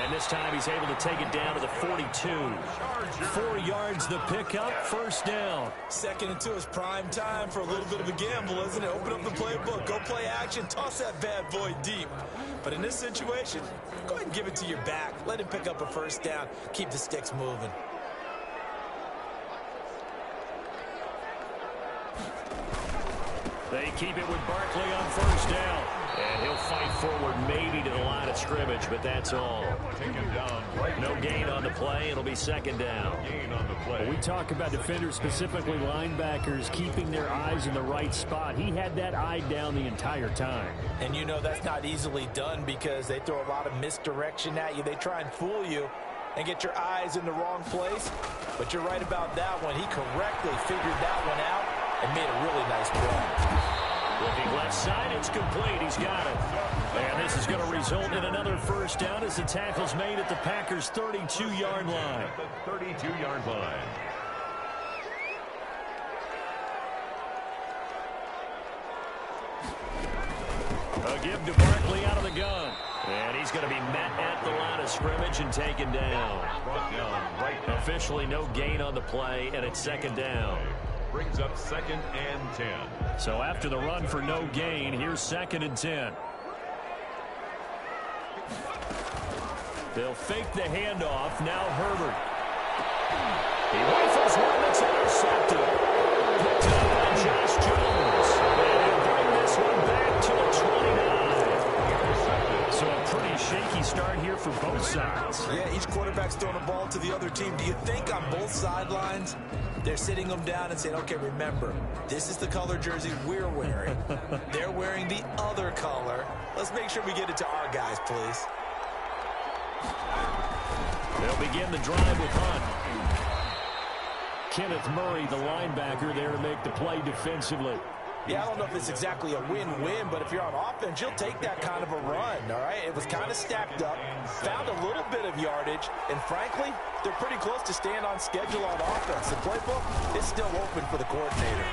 And this time he's able to take it down to the 42. 4 yards the pickup, first down. 2nd and 2 is prime time for a little bit of a gamble, isn't it? Open up the playbook, go play action, toss that bad boy deep. But in this situation, go ahead and give it to your back. Let him pick up a first down. Keep the sticks moving. They keep it with Barkley on first down. And he'll fight forward maybe to the line of scrimmage, but that's all. No gain on the play. It'll be 2nd down. When we talk about defenders, specifically linebackers, keeping their eyes in the right spot. He had that eye down the entire time. And you know that's not easily done because they throw a lot of misdirection at you. They try and fool you and get your eyes in the wrong place. But you're right about that one. He correctly figured that one out and made a really nice play. Looking left side, it's complete. He's got it. And this is going to result in another first down as the tackle's made at the Packers' 32-yard line. The 32-yard line. A give to Barkley out of the gun. And he's going to be met at the line of scrimmage and taken down. Officially no gain on the play, and it's 2nd down. Brings up 2nd and 10. So after the run for no gain, here's 2nd and 10. They'll fake the handoff. Now Herbert. He rifles one that's intercepted. Picked up by Josh Jones. And he'll bring this one back to the 29. So a pretty shaky start here for both sides. Yeah, each quarterback's throwing the ball to the other team. Do you think on both sidelines they're sitting them down and saying, okay, remember, this is the color jersey we're wearing. They're wearing the other color. Let's make sure we get it to our guys, please. They'll begin the drive with Hunt. Kenneth Murray, the linebacker, there to make the play defensively. Yeah, I don't know if it's exactly a win-win, but if you're on offense, you'll take that kind of a run, all right? It was kind of stacked up, found a little bit of yardage, and frankly, they're pretty close to staying on schedule on offense. The playbook is still open for the coordinator.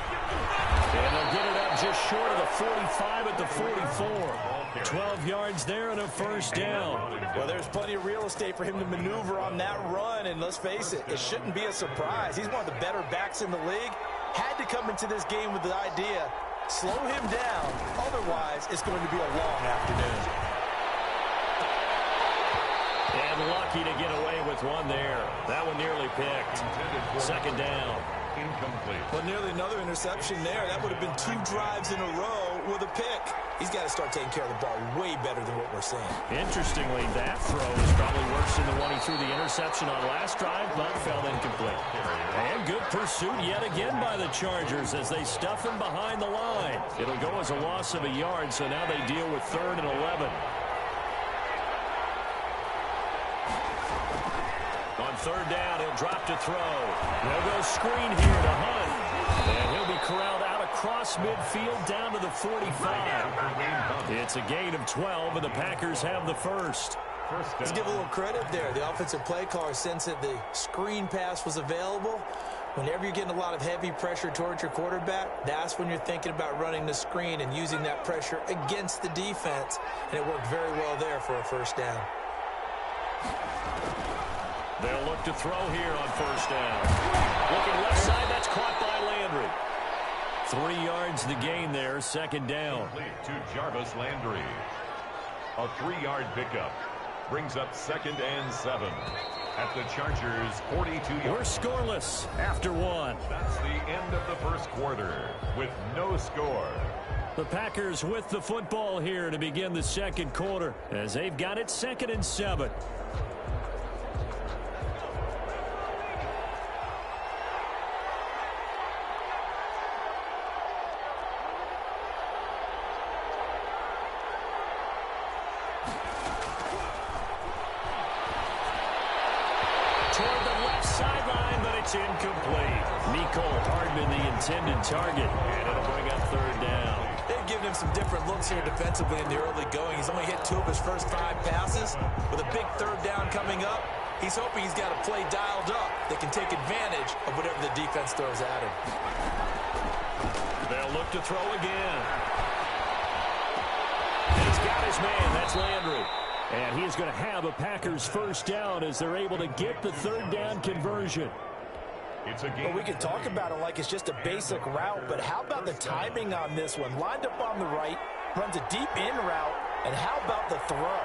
And they'll get it up just short of the 45 at the 44. 12 yards there and a first down. Well, there's plenty of real estate for him to maneuver on that run, and let's face it, it shouldn't be a surprise. He's one of the better backs in the league. Had to come into this game with the idea, slow him down, otherwise it's going to be a long afternoon. And lucky to get away with one there. That one nearly picked. 2nd down. Incomplete. But nearly another interception there. That would have been 2 drives in a row with a pick. He's got to start taking care of the ball way better than what we're seeing. Interestingly, that throw is probably worse than the one he threw the interception on last drive, but fell incomplete. And good pursuit yet again by the Chargers as they stuff him behind the line. It'll go as a loss of a yard, so now they deal with 3rd and 11. On 3rd down, he'll drop to throw. They'll go screen here to Hunt. And he'll be corralled out across midfield down to the 45. It's a gain of 12, and the Packers have the first. Let's give a little credit there. The offensive play caller sensed that the screen pass was available. Whenever you're getting a lot of heavy pressure towards your quarterback, that's when you're thinking about running the screen and using that pressure against the defense. And it worked very well there for a first down. They'll look to throw here on first down. Looking left side, that's caught by Landry. 3 yards the gain there, 2nd down. To Jarvis Landry. A 3-yard pickup. Brings up 2nd and 7. At the Chargers' 42-yard. We're scoreless after 1. That's the end of the first quarter with no score. The Packers with the football here to begin the 2nd quarter as they've got it 2nd and 7. Incomplete. Nicole Hardman, the intended target, and it'll bring up 3rd down. They've given him some different looks here defensively in the early going. He's only hit 2 of his first 5 passes. With a big 3rd down coming up, he's hoping he's got a play dialed up that can take advantage of whatever the defense throws at him. They'll look to throw again. And he's got his man. That's Landry. And he is going to have a Packers first down as they're able to get the third down conversion. Well, we can talk about it like it's just a basic route, but how about the timing on this one? Lined up on the right, runs a deep in route, and how about the throw?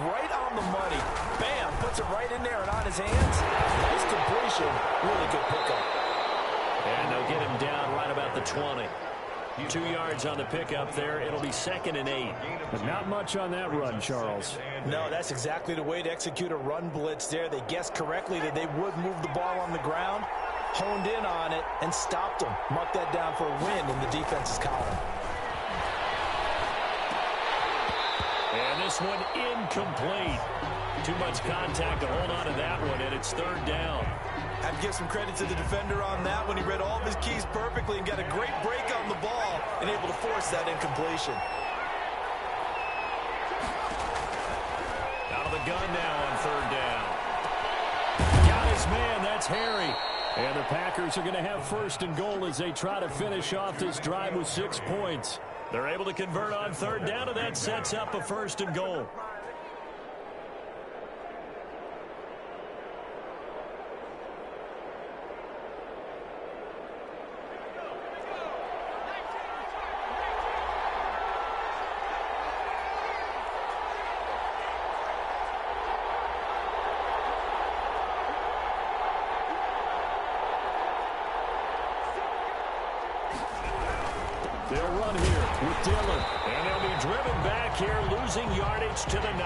Right on the money. Bam, puts it right in there and on his hands. Nice completion. Really good pickup. And they'll get him down right about the 20. 2 yards on the pickup there. It'll be 2nd and 8. But not much on that run, Charles. No, that's exactly the way to execute a run blitz there. They guessed correctly that they would move the ball on the ground, honed in on it, and stopped them. Mark that down for a win in the defense's column. And this one incomplete. Too much contact to hold on to that one, and it's 3rd down. I'd give some credit to the defender on that one. He read all of his keys perfectly and got a great break on the ball and able to force that incompletion. Out of the gun now on 3rd down. Got his man. That's Harry. And the Packers are going to have 1st and goal as they try to finish off this drive with 6 points. They're able to convert on 3rd down, and that sets up a 1st and goal. They'll run here with Dillon. And they'll be driven back here, losing yardage to the 9.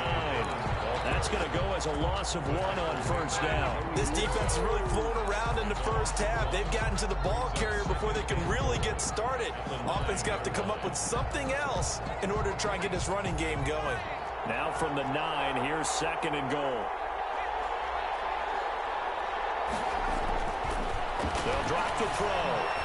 That's going to go as a loss of 1 on 1st down. This defense is really flown around in the first half. They've gotten to the ball carrier before they can really get started. Offense got to come up with something else in order to try and get this running game going. Now from the 9, here's 2nd and goal. They'll drop the throw.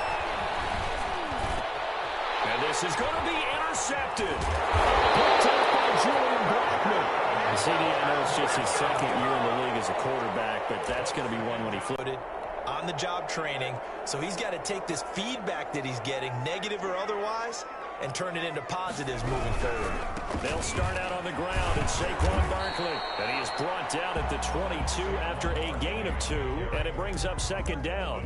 And this is going to be intercepted. Picked up by Julian Blackman. CD, I know it's just his 2nd year in the league as a quarterback, but that's going to be one when he floated on the job training. So he's got to take this feedback that he's getting, negative or otherwise, and turn it into positives moving forward. They'll start out on the ground at Saquon Barkley. And he is brought down at the 22 after a gain of 2, and it brings up 2nd down.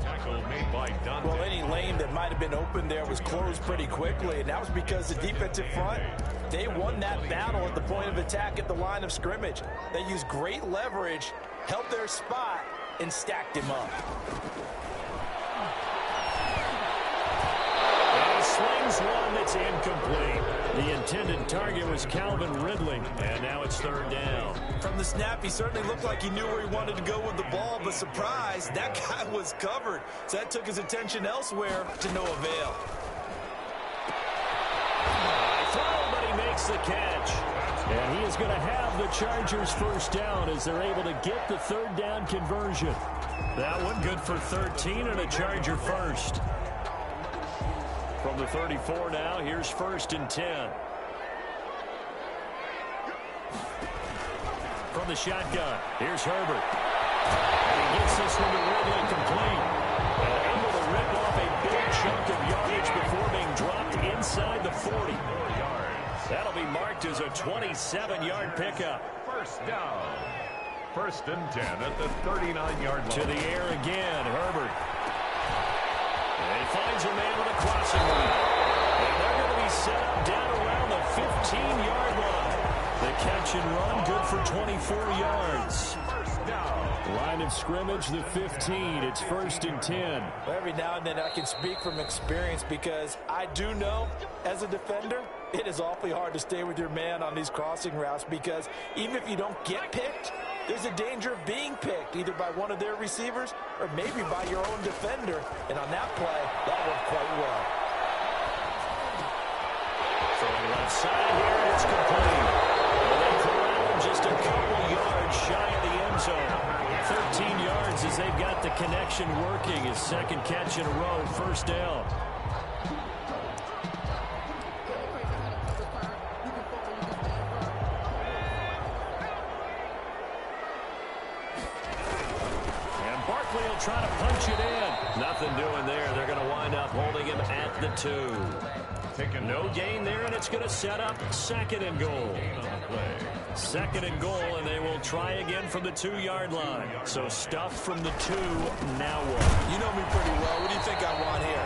Well, any lane that might have been open there was closed pretty quickly, and that was because the defensive front, they won that battle at the point of attack at the line of scrimmage. They used great leverage, held their spot, and stacked him up. Slings one that's incomplete. The intended target was Calvin Ridley, and now it's 3rd down. From the snap, he certainly looked like he knew where he wanted to go with the ball, but surprise, that guy was covered. So that took his attention elsewhere to no avail. Throw, but he makes the catch. And he is going to have the Chargers 1st down as they're able to get the 3rd down conversion. That one good for 13 and a Charger first. From the 34 now, here's 1st and 10. From the shotgun, here's Herbert. And he gets this one to Ridley complete. And able to rip off a big chunk of yardage before being dropped inside the 40. That'll be marked as a 27-yard pickup. 1st down. 1st and 10 at the 39-yard line. To the air again, Herbert. And he finds a man with a crossing route. And they're going to be set up down around the 15-yard line. The catch and run good for 24 yards. Line of scrimmage, the 15. It's 1st and 10. Well, every now and then I can speak from experience because I do know, as a defender, it is awfully hard to stay with your man on these crossing routes because even if you don't get picked, there's a danger of being picked either by one of their receivers or maybe by your own defender. And on that play, that worked quite well. Throwing left side here, and it's complete. And they corral him just a couple yards shy of the end zone. 13 yards as they've got the connection working. His 2nd catch in a row, 1st down. He'll try to punch it in. Nothing doing there. They're going to wind up holding him at the 2. No gain there, and it's going to set up second and goal. Second and goal, and they will try again from the 2-yard line. So stuff from the 2, now what? You know me pretty well. What do you think I want here?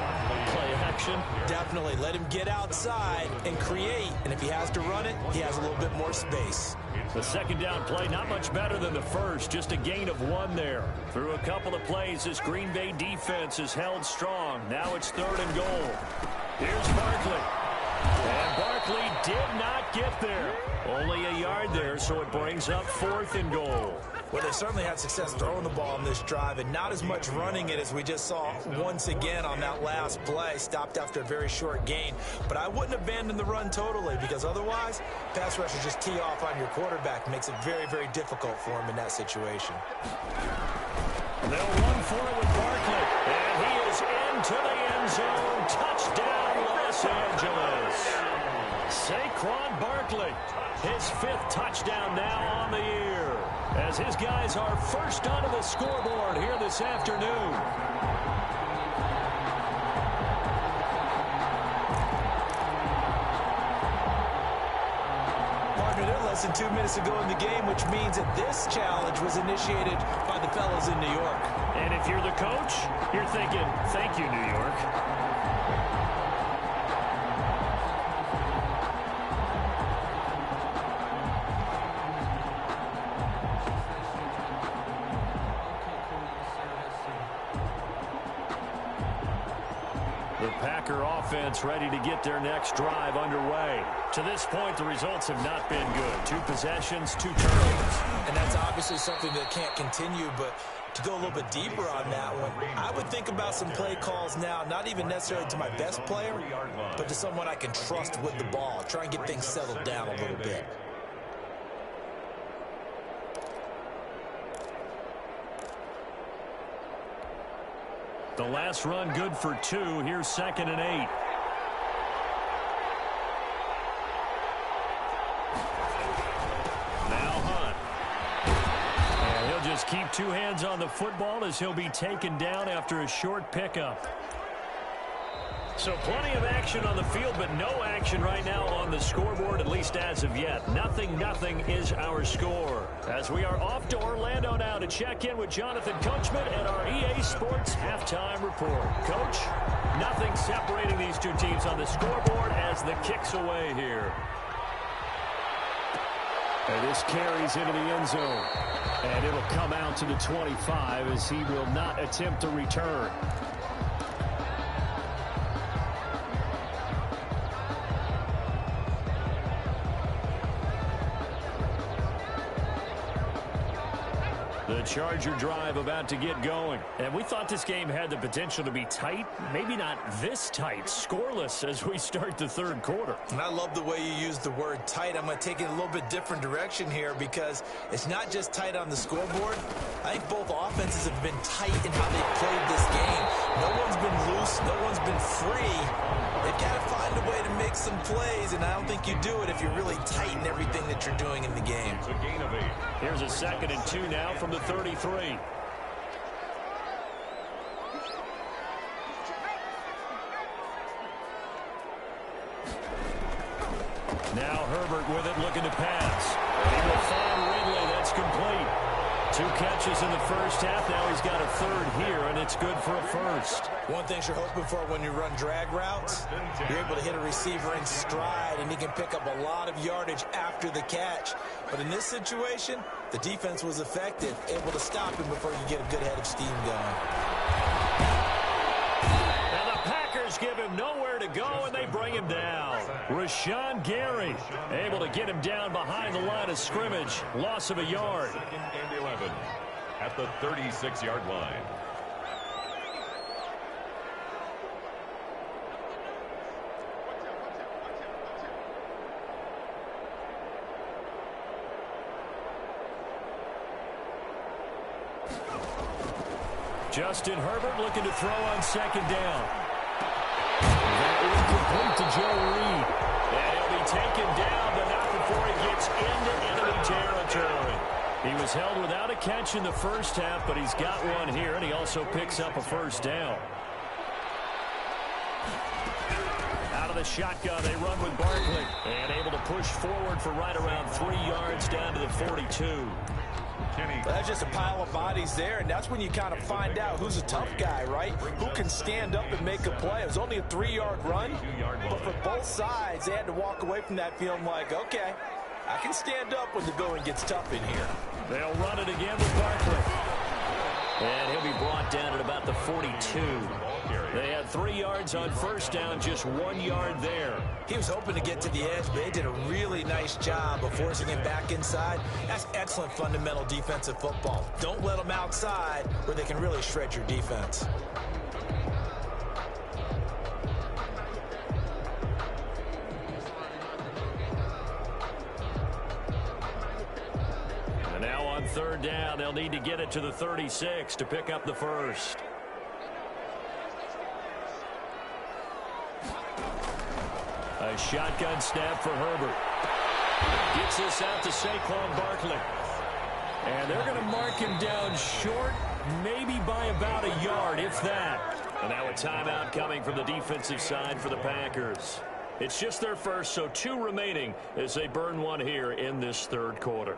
Play action? Definitely. Let him get outside and create. And if he has to run it, he has a little bit more space. The second down play, not much better than the first. Just a gain of 1 there. Through a couple of plays, this Green Bay defense is held strong. Now it's third and goal. Here's Barkley. And Barkley did not get there. Only a yard there, so it brings up fourth and goal. Well, they certainly had success throwing the ball on this drive, and not as much running it as we just saw once again on that last play. Stopped after a very short gain. But I wouldn't abandon the run totally, because otherwise, pass rushers just tee off on your quarterback. Makes it very, very difficult for him in that situation. They'll run for it with Barkley. And he is into the end zone. Touchdown, Los Angeles. Saquon Barkley, his 5th touchdown now on the year, as his guys are first onto the scoreboard here this afternoon. Partner, they're less than 2 minutes to go in the game, which means that this challenge was initiated by the fellas in New York. And if you're the coach, you're thinking, thank you, New York. The Packer offense ready to get their next drive underway. To this point, the results have not been good. 2 possessions, 2 turnovers. And that's obviously something that can't continue, but to go a little bit deeper on that one, I would think about some play calls now, not even necessarily to my best player, but to someone I can trust with the ball. Try and get things settled down a little bit. The last run good for 2. Here's 2nd and 8. Now Hunt. And he'll just keep 2 hands on the football as he'll be taken down after a short pickup. So plenty of action on the field, but no action right now on the scoreboard, at least as of yet. 0-0 is our score. As we are off to Orlando now to check in with Jonathan Coachman at our EA Sports Halftime Report. Coach, nothing separating these 2 teams on the scoreboard as the kick's away here. And this carries into the end zone. And it'll come out to the 25 as he will not attempt to return. The Charger drive about to get going. And we thought this game had the potential to be tight. Maybe not this tight. Scoreless as we start the 3rd quarter. And I love the way you use the word tight. I'm going to take it a little bit different direction here because it's not just tight on the scoreboard. I think both offenses have been tight in how they've played this game. No one's been loose. No one's been free. They've got to find a way to make some plays, and I don't think you do it if you're really tight in everything that you're doing in the game. It's a gain of 8. Here's a 2nd and 2 now from the 33. Now Herbert with it, looking to pass. He will find Ridley. That's complete. 2 catches in the first half. Now he's got a 3rd here, and it's good for a 1st. One thing you're hoping for when you run drag routes, you're able to hit a receiver in stride, and he can pick up a lot of yardage after the catch. But in this situation, the defense was effective, able to stop him before you get a good head of steam going. And the Packers give him nowhere to go, and they bring him down. Rashawn Gary able to get him down behind the line of scrimmage. Loss of a yard. 2nd and 11 at the 36-yard line. Justin Herbert looking to throw on 2nd down. That incomplete to Joe Reed. And he'll be taken down, but not before he gets into enemy territory. He was held without a catch in the first half, but he's got one here, and he also picks up a 1st down. Out of the shotgun. They run with Barkley. And able to push forward for right around 3 yards down to the 42. Well, that's just a pile of bodies there, and that's when you kind of find out who's a tough guy, right? Who can stand up and make a play. It was only a 3-yard run, but for both sides, they had to walk away from that feeling like, okay, I can stand up when the going gets tough in here. They'll run it again with Barkley. And he'll be brought down at about the 42. They had 3 yards on first down, just 1 yard there. He was hoping to get to the edge, but they did a really nice job of forcing him back inside. That's excellent fundamental defensive football. Don't let them outside where they can really shred your defense. And now on third down, they'll need to get it to the 36 to pick up the first. A shotgun snap for Herbert. Gets this out to Saquon Barkley. And they're going to mark him down short, maybe by about a yard, if that. And now a timeout coming from the defensive side for the Packers. It's just their first, so 2 remaining as they burn one here in this third quarter.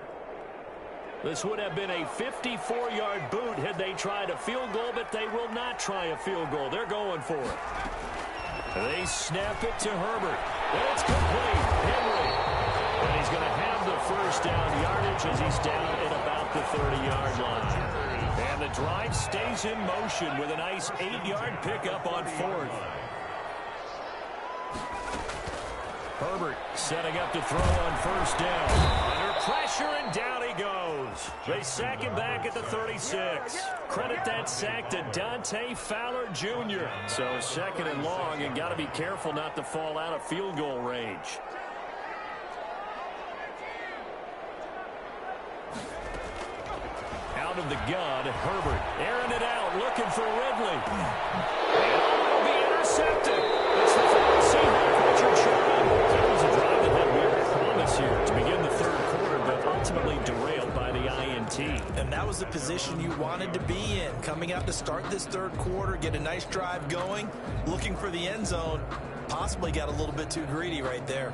This would have been a 54-yard boot had they tried a field goal, but they will not try a field goal. They're going for it. They snap it to Herbert. And it's complete. Henry. And he's going to have the first down yardage as he's down at about the 30-yard line. And the drive stays in motion with a nice 8-yard pickup on fourth. Herbert setting up to throw on first down. Under pressure, and down he goes. They sack him back at the 36. Credit that sack to Dante Fowler Jr. So 2nd and long, and got to be careful not to fall out of field goal range. Out of the gun, Herbert airing it out, looking for Ridley. And will be intercepted. It's the final Seahawk, Richard Sherman. That was a drive that had real promise here to begin the third quarter, but ultimately derailed by the INT. And that was the position you wanted to be in. Coming out to start this third quarter, get a nice drive going, looking for the end zone. Possibly got a little bit too greedy right there.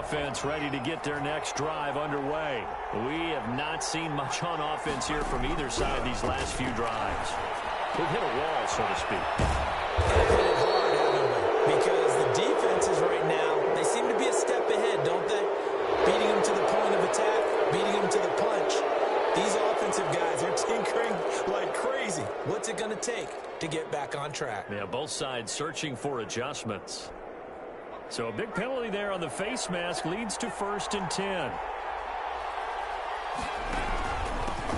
Offense ready to get their next drive underway. We have not seen much on offense here from either side these last few drives. We've hit a wall, so to speak. They've hit it hard, haven't we? Because the defenses right now, they seem to be a step ahead, don't they? Beating them to the point of attack, beating them to the punch. These offensive guys are tinkering like crazy. What's it going to take to get back on track? Yeah, both sides searching for adjustments. So a big penalty there on the face mask leads to 1st and 10.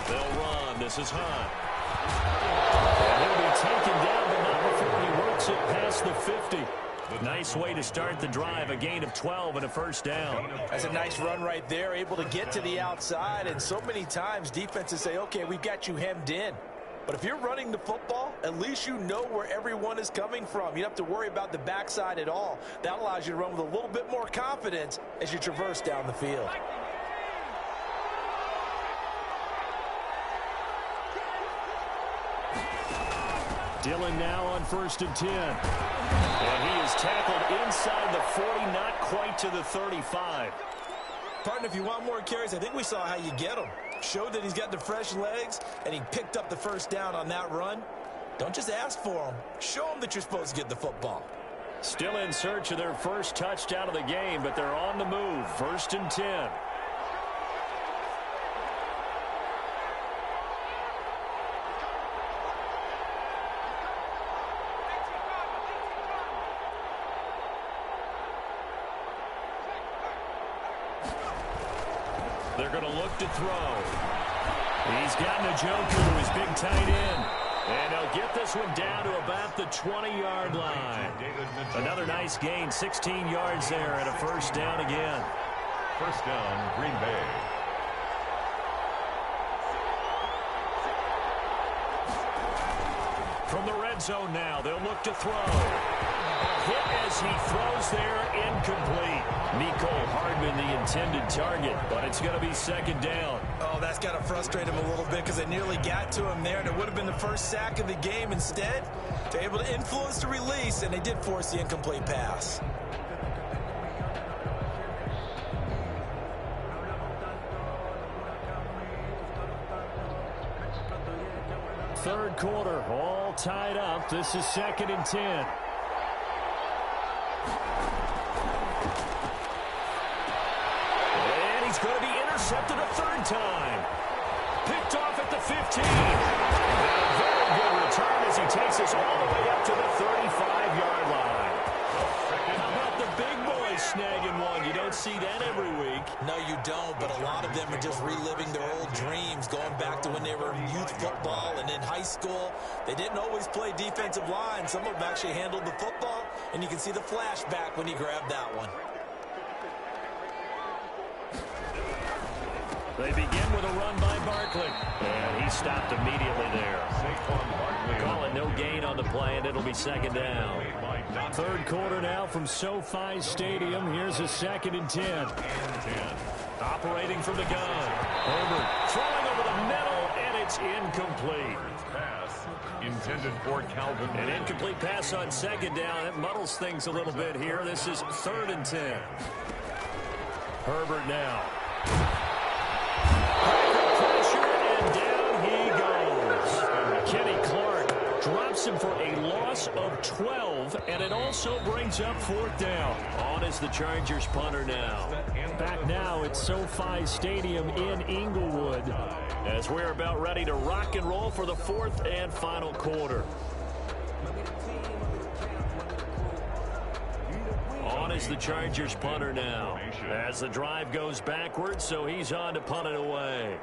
They'll run. This is Hunt. And he'll be taken down, but not before he works it past the 50. Nice way to start the drive. A gain of 12 and a first down. That's a nice run right there. Able to get to the outside. And so many times defenses say, okay, we've got you hemmed in. But if you're running the football, at least you know where everyone is coming from. You don't have to worry about the backside at all. That allows you to run with a little bit more confidence as you traverse down the field. Dillon now on 1st and 10. And he is tackled inside the 40, not quite to the 35. Partner, if you want more carries, I think we saw how you get them. Showed that he's got the fresh legs, and he picked up the first down on that run. Don't just ask for them. Show them that you're supposed to get the football. Still in search of their first touchdown of the game, but they're on the move. 1st and 10. They're going to look to throw. He's got Njoku, his big tight end. And they'll get this one down to about the 20-yard line. Another nice gain, 16 yards there, and a first down again. First down, Green Bay. From the red zone now, they'll look to throw. hit as he throws there, incomplete. Mecole Hardman, the intended target, but it's going to be second down. Oh, that's got to frustrate him a little bit because they nearly got to him there, and it would have been the first sack of the game. Instead, they're able to influence the release, and they did force the incomplete pass. Third quarter, all tied up. This is 2nd and 10. And he's going to be intercepted a third time. Picked off at the 15. Very good return as he takes us all the way up to the 35-yard line. How about the big boys snagging one? You don't see that every week. No, you don't, but a lot of them are just reliving their old dreams, going back to when they were in youth football and in high school. They didn't always play defensive line. Some of them actually handled the football, and you can see the flashback when he grabbed that one. They begin with a run by Barkley. And he stopped immediately there. Call it no gain on the play, and it'll be second down. Third quarter now from SoFi Stadium. Here's a 2nd and 10. Operating from the gun. Herbert throwing over the middle, and it's incomplete. Pass intended for Calvin. An incomplete pass on second down. It muddles things a little bit here. This is 3rd and 10. Herbert now. Pressure, and down he goes. Kenny Clark drops him for a loss of 12, and it also brings up 4th down. On is the Chargers punter now. Back now at SoFi Stadium in Inglewood. As we're about ready to rock and roll for the 4th and final quarter. On is the Chargers punter now. As the drive goes backwards, so he's on to punt it away.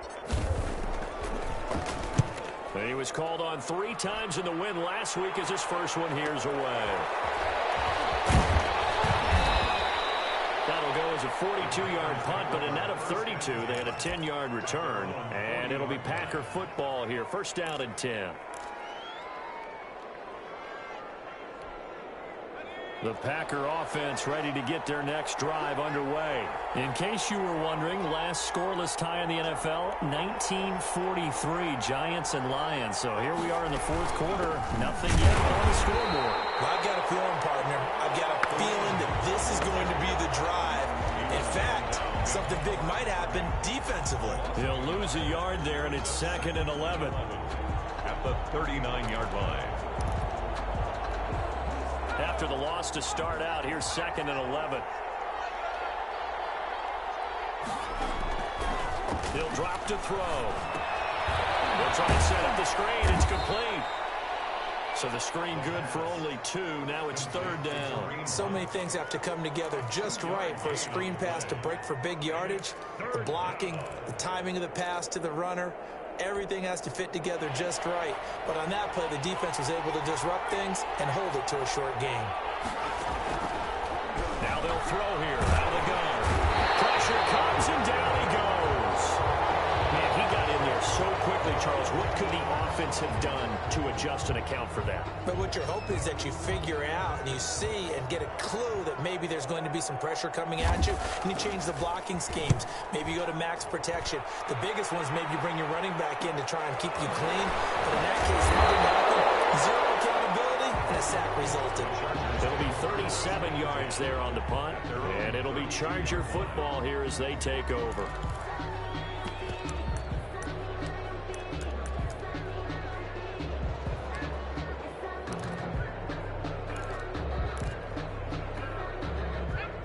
He was called on 3 times in the win last week as his first one here's away. That'll go as a 42-yard punt, but a net of 32. They had a 10-yard return, and it'll be Packer football here. First down and 10. The Packer offense ready to get their next drive underway. In case you were wondering, last scoreless tie in the NFL, 1943, Giants and Lions. So here we are in the 4th quarter, nothing yet on the scoreboard. Well, I've got a feeling, partner. I've got a feeling that this is going to be the drive. In fact, something big might happen defensively. He'll lose a yard there, and it's 2nd and 11. At the 39-yard line. After the loss to start out, here's 2nd and 11. He'll drop to throw. They'll try to set up the screen. It's complete. So the screen good for only 2. Now it's 3rd down. So many things have to come together just right for a screen pass to break for big yardage. The blocking, the timing of the pass to the runner. Everything has to fit together just right. But on that play, the defense was able to disrupt things and hold it to a short game. Now they'll throw here out of the gun. Pressure comes, and down he goes. Man, he got in there so quickly, Charles. What could the offense have done to adjust and account for that? But what you're hoping is that you figure out and you see and get a clue that maybe there's going to be some pressure coming at you, and you change the blocking schemes. Maybe you go to max protection. The biggest one is maybe you bring your running back in to try and keep you clean. But in that case, it didn't happen. Zero accountability, and a sack resulted. It'll be 37 yards there on the punt, and it'll be Charger football here as they take over.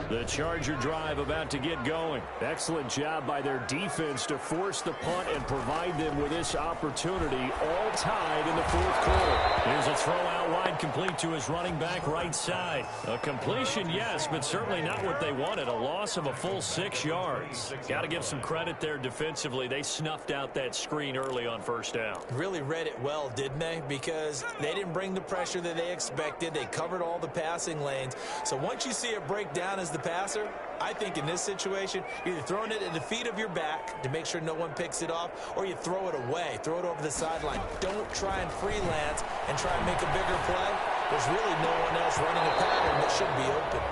The Charger drive about to get going. Excellent job by their defense to force the punt and provide them with this opportunity, all tied in the 4th quarter. Here's a throw out wide, complete to his running back right side. A completion, yes, but certainly not what they wanted. A loss of a full 6 yards. Got to give some credit there defensively. They snuffed out that screen early on first down. Really read it well, didn't they? Because they didn't bring the pressure that they expected. They covered all the passing lanes. So once you see it break down as the passer, I think in this situation, you're either throwing it at the feet of your back to make sure no one picks it off, or you throw it away, throw it over the sideline. Don't try and freelance and try and make a bigger play. There's really no one else running a pattern that should be open.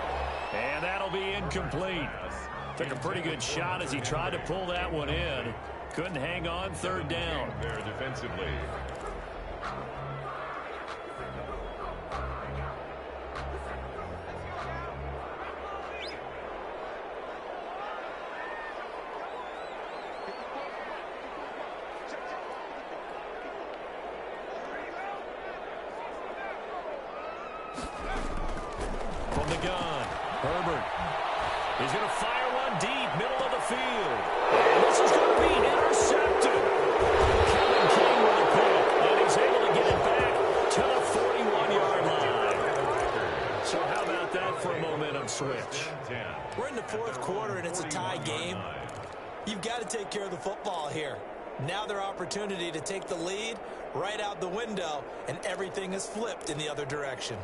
And that'll be incomplete. Took a pretty good shot as he tried to pull that one in. Couldn't hang on third down. There defensively. From the gun, Herbert. He's going to fire one deep, middle of the field. And this is going to be intercepted. Kevin King with a pick, and he's able to get it back to the 41-yard line. So how about that for a momentum switch? We're in the fourth quarter, and it's a tie game. You've got to take care of the football here. Now their opportunity to take the lead right out the window, and everything is flipped in the other direction.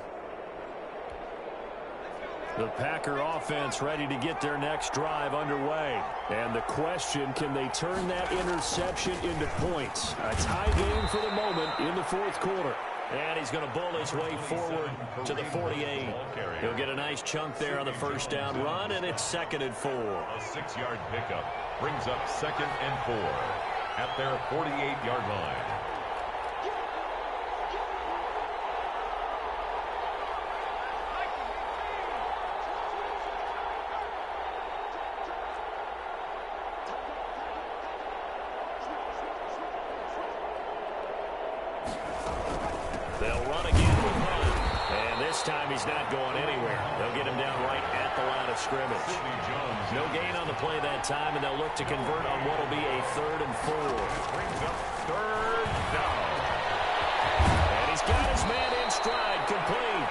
The Packer offense ready to get their next drive underway. And the question, can they turn that interception into points? A tie game for the moment in the fourth quarter. And he's going to bull his way forward to the 48. He'll get a nice chunk there on the first down run, and it's 2nd and 4. A 6-yard pickup brings up 2nd and 4 at their 48-yard line. They'll run again with Hunt. And this time he's not going anywhere. They'll get him down right at the line of scrimmage. No gain on the play that time, and they'll look to convert on what will be a 3rd and 4. Brings up 3rd down. And he's got his man in stride, complete.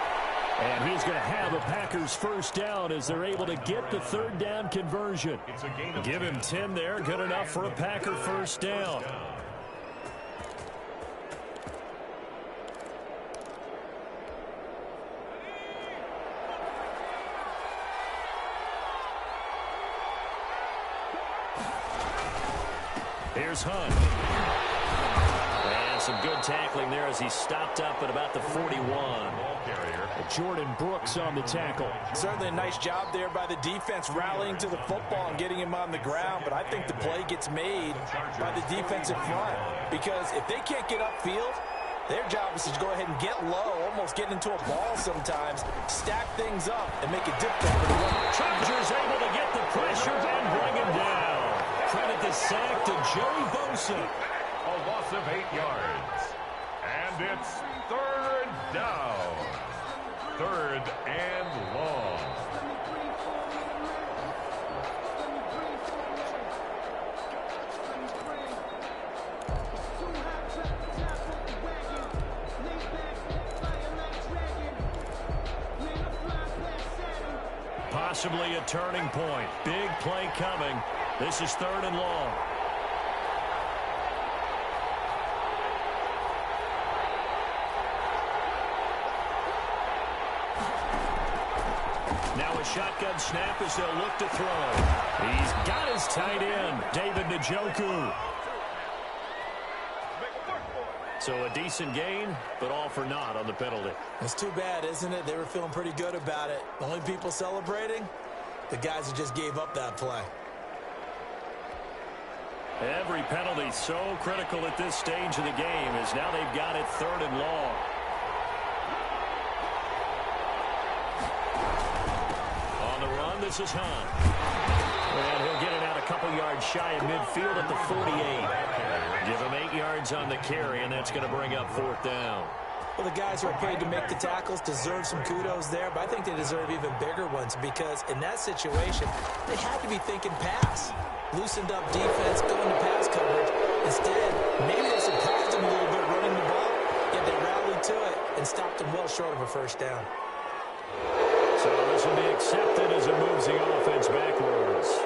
And he's going to have a Packers first down as they're able to get the 3rd down conversion. Give him 10 there, good enough for a Packer first down. Here's Hunt. And some good tackling there as he stopped up at about the 41. Jordan Brooks on the tackle. Certainly a nice job there by the defense rallying to the football and getting him on the ground, but I think the play gets made by the defensive front because if they can't get upfield, their job is to go ahead and get low, almost get into a ball sometimes, stack things up, and make it difficult for the runner. Chargers able to get the pressure and bring him down. Credit the sack to Joey Bosa. A loss of 8 yards. And it's 3rd down. 3rd and long. Possibly a turning point. Big play coming. This is 3rd and long. Now a shotgun snap as they'll look to throw. He's got his tight end, David Njoku. So a decent gain, but all for naught on the penalty. It's too bad, isn't it? They were feeling pretty good about it. The only people celebrating, the guys who just gave up that play. Every penalty so critical at this stage of the game as now they've got it 3rd and long. On the run, this is Hunt. And he'll get it out a couple yards shy of midfield at the 48. Give him 8 yards on the carry, and that's going to bring up 4th down. Well, the guys who are paid to make the tackles deserve some kudos there, but I think they deserve even bigger ones because in that situation, they had to be thinking pass. Loosened up defense, going to pass coverage. Instead, maybe they surprised him a little bit running the ball, yet they rallied to it and stopped him well short of a first down. So this will be accepted as it moves the offense backwards.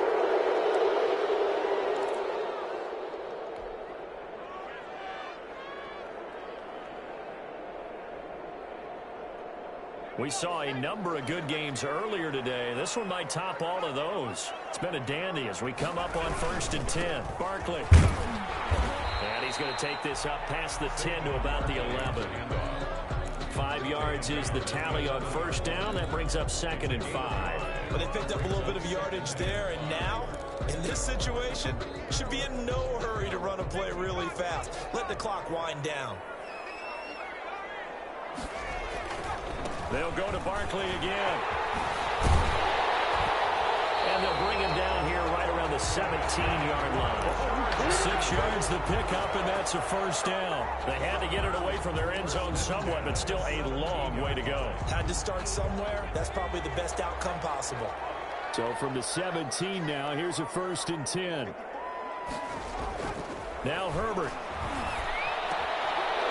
We saw a number of good games earlier today. This one might top all of those. It's been a dandy as we come up on 1st and 10. Barkley. And he's going to take this up past the 10 to about the 11. 5 yards is the tally on first down. That brings up 2nd and 5. But they picked up a little bit of yardage there, and now, in this situation, should be in no hurry to run a play really fast. Let the clock wind down. They'll go to Barkley again. And they'll bring him down here right around the 17-yard line. 6 yards the pickup, and that's a first down. They had to get it away from their end zone somewhat, but still a long way to go. Had to start somewhere. That's probably the best outcome possible. So from the 17 now, here's a 1st and 10. Now Herbert.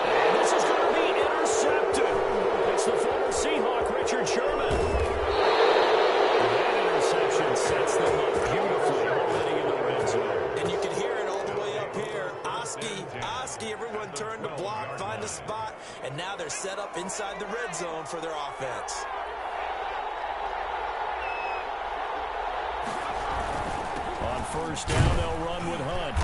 And this is going to be intercepted. It's the former Seahawk, Richard Sherman. That interception sets them up beautifully already in the red zone. And you can hear it all the way up here. Oski, everyone turned to block, find a spot, and now they're set up inside the red zone for their offense. On first down, they'll run with Hunt.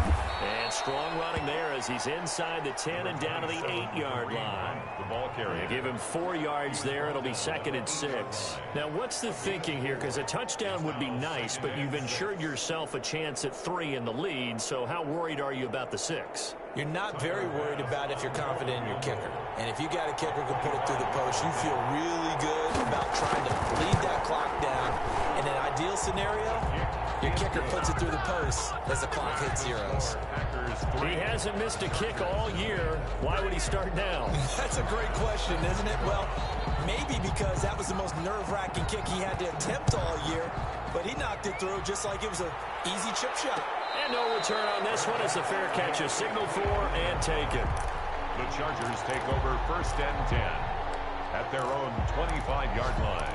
And strong running there as he's inside the 10 and down to the 8-yard line. The ball carrier. Give him 4 yards there. It'll be 2nd and 6. Now, what's the thinking here? Because a touchdown would be nice, but you've ensured yourself a chance at 3 in the lead, so how worried are you about the 6? You're not very worried about if you're confident in your kicker. And if you got a kicker who can put it through the post, you feel really good about trying to bleed that clock down. In an ideal scenario, your kicker puts it through the post as the clock hits zeros. He hasn't missed a kick all year. Why would he start now? That's a great question, isn't it? Well, maybe because that was the most nerve-wracking kick he had to attempt all year, but he knocked it through just like it was an easy chip shot. And no return on this one as the fair catch is signaled for and taken. The Chargers take over 1st and 10 at their own 25-yard line.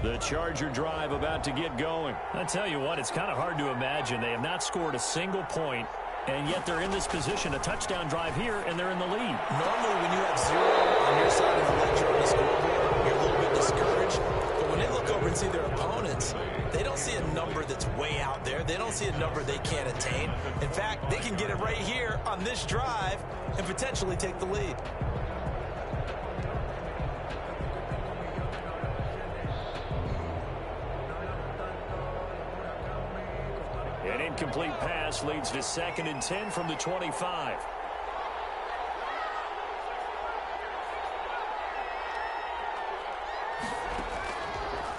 The Charger drive about to get going. I tell you what, it's kind of hard to imagine. They have not scored a single point, and yet they're in this position, a touchdown drive here, and they're in the lead. Normally, when you have 0 on your side of the ledger on the scoreboard, you're a little bit discouraged. But when they look over and see their opponents, they don't see a number that's way out there. They don't see a number they can't attain. In fact, they can get it right here on this drive and potentially take the lead. An incomplete pass leads to 2nd and 10 from the 25.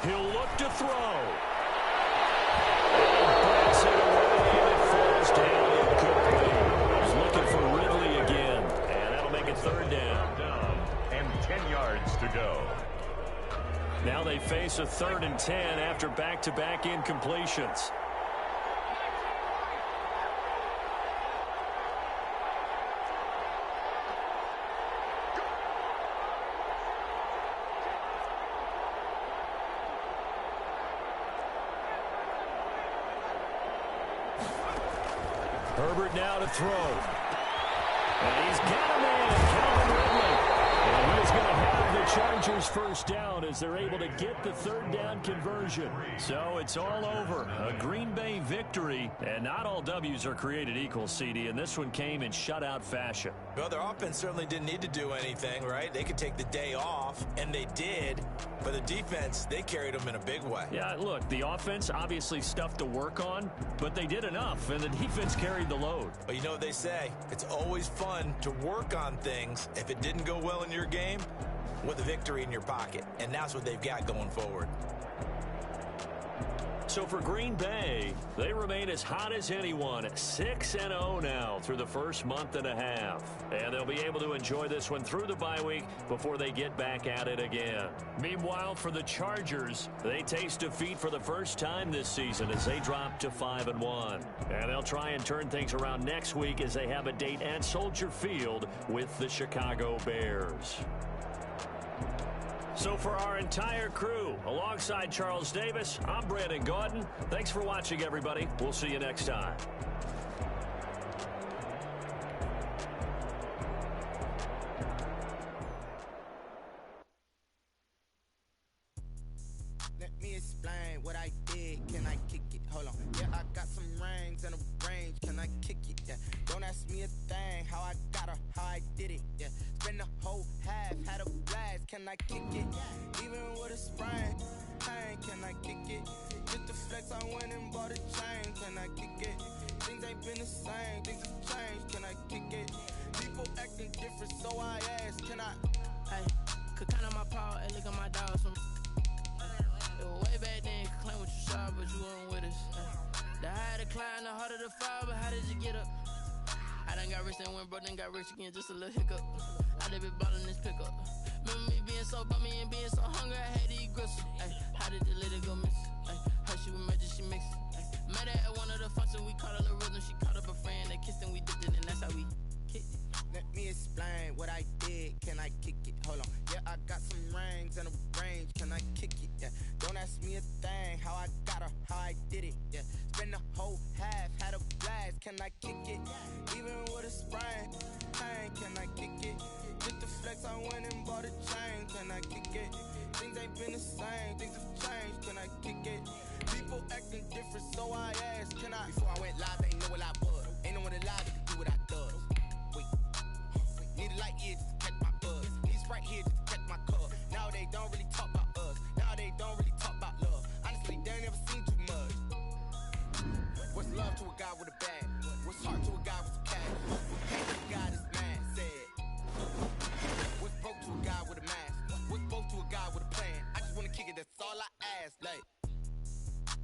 He'll look to throw. Breaks it away, and it falls down incomplete. He's looking for Ridley again, and that'll make it 3rd down. And 10 yards to go. Now they face a 3rd and 10 after back-to-back incompletions. Herbert now to throw. And he's got a man, Calvin Ridley. And he is going to have the Chargers 1st down as they're able to get the 3rd down conversion. So it's all over. A Green Bay victory. And not all W's are created equal, CD. And this one came in shutout fashion. Well, their offense certainly didn't need to do anything, right? They could take the day off, and they did. But the defense, they carried them in a big way. Yeah, look, the offense obviously stuff to work on, but they did enough, and the defense carried the load. But you know what they say, it's always fun to work on things if it didn't go well in your game with a victory in your pocket. And that's what they've got going forward. So for Green Bay, they remain as hot as anyone at 6-0 now through the first month and a half. And they'll be able to enjoy this one through the bye week before they get back at it again. Meanwhile, for the Chargers, they taste defeat for the first time this season as they drop to 5-1. And they'll try and turn things around next week as they have a date at Soldier Field with the Chicago Bears. So for our entire crew, alongside Charles Davis, I'm Brandon Gaudin. Thanks for watching, everybody. We'll see you next time. me explain what I did. Can I kick it? Hold on. Yeah, I got some rings and a range. Can I kick it? Yeah. Don't ask me a thing. How I got her, how I did it. Yeah. Spend the whole half, had a blast. Can I kick it? Even with a sprain. Pain, can I kick it? Just the flex, I went and bought a chain. Can I kick it? Things ain't been the same. Things have changed. Can I kick it? People acting different, so I ask. Can I? Hey, could count on my paw and look at my dogs from. It was way back then, could claim what you saw, but you weren't with us. The higher the climb, the harder the fall, but how did you get up? I done got rich and went broke, then got rich again, just a little hiccup. I done been ballin' this pickup. Remember me being so bummy and being so hungry, I had to eat gristle. Ay, how did the lady go miss? Ay, how she was magic, she mixed. Met her at one of the functions, we caught her the rhythm, she caught up a friend, they kissed and we dipped it, and that's how we kicked it. Let me explain what I did. Can I kick it? Hold on. Yeah, I got some rings and a range. Can I kick it? Yeah. Don't ask me a thing. How I got her, how I did it. Yeah. Spend the whole half, had a blast. Can I kick it? Even with a sprain. Pain, can I kick it? Just the flex, I went and bought a chain. Can I kick it? Things ain't been the same. Things have changed. Can I kick it? People acting different, so I asked. Can I? Before I went live, they ain't know what I was. Ain't no one alive that could do what I does. Wait. Need a light here just to catch my buzz. Need Sprite here just to catch my cup. Now they don't really talk about us. Now they don't really talk about love. Honestly, they ain't never seen too much. What's love to a guy with a bag? What's heart to a guy with some cash? Hate to a guy that's mad, said. What's broke to a guy with a mask? What's broke to a guy with a plan? I just wanna kick it, that's all I ask. Like,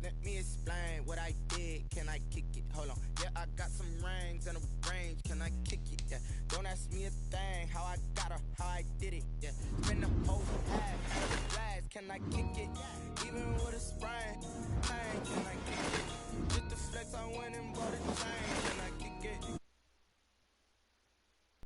let me explain what I did. Can I kick it? Hold on. Yeah, I got some rings and a range. Can I kick it? Yeah. Don't ask me a